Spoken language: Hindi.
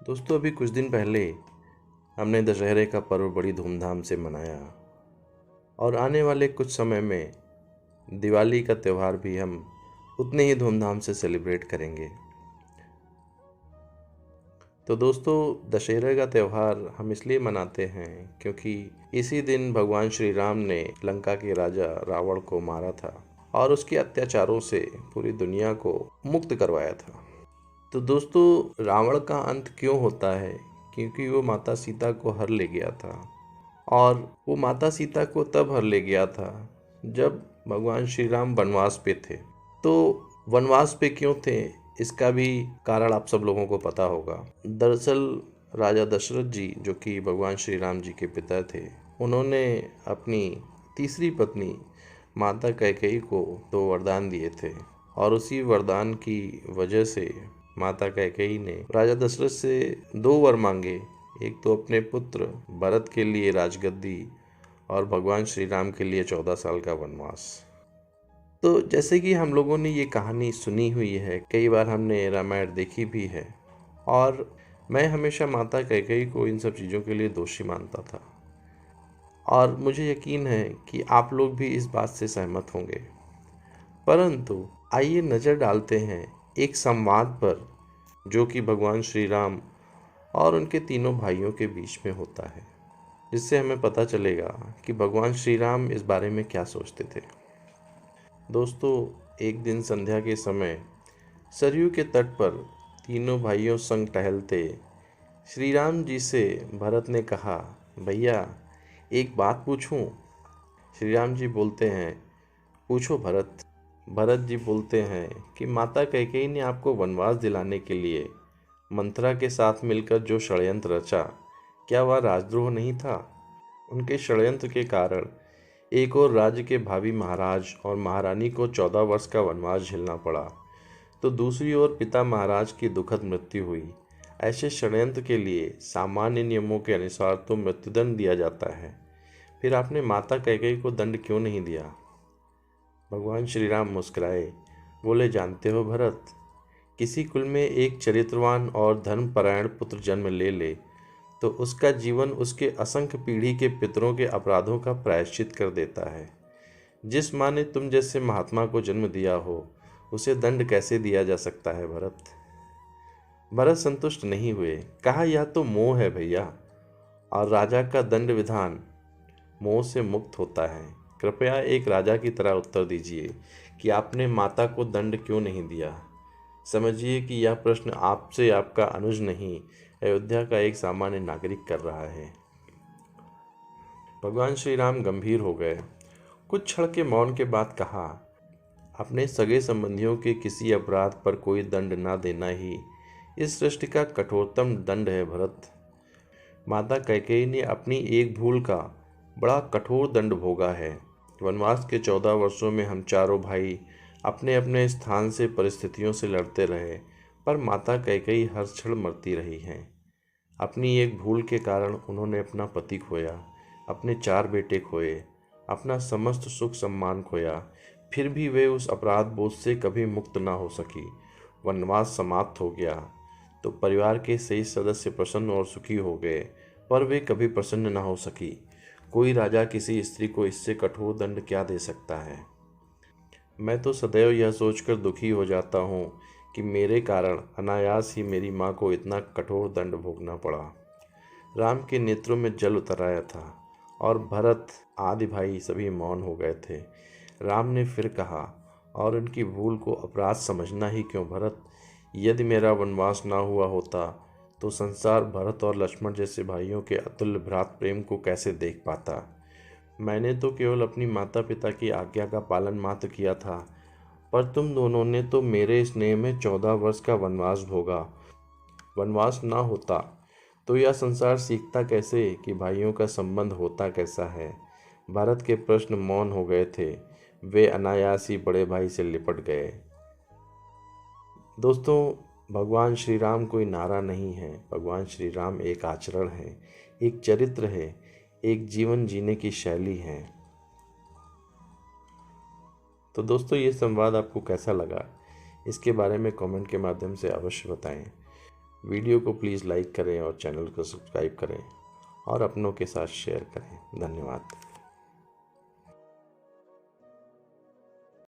दोस्तों, अभी कुछ दिन पहले हमने दशहरे का पर्व बड़ी धूमधाम से मनाया और आने वाले कुछ समय में दिवाली का त्यौहार भी हम उतने ही धूमधाम से सेलिब्रेट करेंगे। तो दोस्तों, दशहरे का त्यौहार हम इसलिए मनाते हैं क्योंकि इसी दिन भगवान श्री राम ने लंका के राजा रावण को मारा था और उसके अत्याचारों से पूरी दुनिया को मुक्त करवाया था। तो दोस्तों, रावण का अंत क्यों होता है? क्योंकि वो माता सीता को हर ले गया था और वो माता सीता को तब हर ले गया था जब भगवान श्री राम वनवास पे थे। तो वनवास पे क्यों थे, इसका भी कारण आप सब लोगों को पता होगा। दरअसल राजा दशरथ जी, जो कि भगवान श्री राम जी के पिता थे, उन्होंने अपनी तीसरी पत्नी माता कैकेयी को 2 वरदान दिए थे और उसी वरदान की वजह से माता कैकेयी ने राजा दशरथ से 2 वर मांगे। एक तो अपने पुत्र भरत के लिए राजगद्दी और भगवान श्री राम के लिए 14 साल का वनवास। तो जैसे कि हम लोगों ने ये कहानी सुनी हुई है, कई बार हमने रामायण देखी भी है और मैं हमेशा माता कैकेयी को इन सब चीज़ों के लिए दोषी मानता था और मुझे यकीन है कि आप लोग भी इस बात से सहमत होंगे। परंतु आइए नज़र डालते हैं एक संवाद पर जो कि भगवान श्री राम और उनके तीनों भाइयों के बीच में होता है, जिससे हमें पता चलेगा कि भगवान श्री राम इस बारे में क्या सोचते थे। दोस्तों, एक दिन संध्या के समय सरयू के तट पर तीनों भाइयों संग टहलते श्री राम जी से भरत ने कहा, भैया एक बात पूछूं? श्री राम जी बोलते हैं, पूछो भरत। भरत जी बोलते हैं कि माता कैकेयी ने आपको वनवास दिलाने के लिए मंथरा के साथ मिलकर जो षड्यंत्र रचा, क्या वह राजद्रोह नहीं था? उनके षड्यंत्र के कारण एक और राज्य के भावी महाराज और महारानी को 14 वर्ष का वनवास झेलना पड़ा, तो दूसरी ओर पिता महाराज की दुखद मृत्यु हुई। ऐसे षड्यंत्र के लिए सामान्य नियमों के अनुसार तो मृत्युदंड दिया जाता है, फिर आपने माता कैकेयी को दंड क्यों नहीं दिया? भगवान श्री राम मुस्कुराए, बोले, जानते हो भरत, किसी कुल में एक चरित्रवान और धर्मपरायण पुत्र जन्म ले ले तो उसका जीवन उसके असंख्य पीढ़ी के पितरों के अपराधों का प्रायश्चित कर देता है। जिस माँ ने तुम जैसे महात्मा को जन्म दिया हो, उसे दंड कैसे दिया जा सकता है भरत? भरत संतुष्ट नहीं हुए, कहा, यह तो मोह है भैया, और राजा का दंड विधान मोह से मुक्त होता है। कृपया एक राजा की तरह उत्तर दीजिए कि आपने माता को दंड क्यों नहीं दिया। समझिए कि यह प्रश्न आपसे आपका अनुज नहीं, अयोध्या का एक सामान्य नागरिक कर रहा है। भगवान श्री राम गंभीर हो गए। कुछ क्षण के मौन के बाद कहा, अपने सगे संबंधियों के किसी अपराध पर कोई दंड ना देना ही इस सृष्टि का कठोरतम दंड है भरत। माता कैकेयी ने अपनी एक भूल का बड़ा कठोर दंड भोगा है। वनवास के 14 वर्षों में हम चारों भाई अपने अपने स्थान से परिस्थितियों से लड़ते रहे, पर माता कैकेयी हर क्षण मरती रही हैं। अपनी एक भूल के कारण उन्होंने अपना पति खोया, अपने 4 बेटे खोए, अपना समस्त सुख सम्मान खोया, फिर भी वे उस अपराध बोझ से कभी मुक्त ना हो सकी। वनवास समाप्त हो गया तो परिवार के सही सदस्य प्रसन्न और सुखी हो गए, पर वे कभी प्रसन्न ना हो सकी। कोई राजा किसी स्त्री को इससे कठोर दंड क्या दे सकता है? मैं तो सदैव यह सोचकर दुखी हो जाता हूँ कि मेरे कारण अनायास ही मेरी माँ को इतना कठोर दंड भोगना पड़ा। राम के नेत्रों में जल उतर आया था और भरत आदि भाई सभी मौन हो गए थे। राम ने फिर कहा, और उनकी भूल को अपराध समझना ही क्यों भरत? यदि मेरा वनवास ना हुआ होता तो संसार भरत और लक्ष्मण जैसे भाइयों के अतुल्य भ्रात प्रेम को कैसे देख पाता? मैंने तो केवल अपनी माता पिता की आज्ञा का पालन मात्र किया था, पर तुम दोनों ने तो मेरे स्नेह में 14 वर्ष का वनवास भोगा। वनवास ना होता तो यह संसार सीखता कैसे कि भाइयों का संबंध होता कैसा है? भारत के प्रश्न मौन हो गए थे, वे अनायास ही बड़े भाई से लिपट गए। दोस्तों, भगवान श्री राम कोई नारा नहीं है, भगवान श्री राम एक आचरण है, एक चरित्र है, एक जीवन जीने की शैली है। तो दोस्तों, ये संवाद आपको कैसा लगा, इसके बारे में कमेंट के माध्यम से अवश्य बताएं। वीडियो को प्लीज़ लाइक करें और चैनल को सब्सक्राइब करें और अपनों के साथ शेयर करें। धन्यवाद।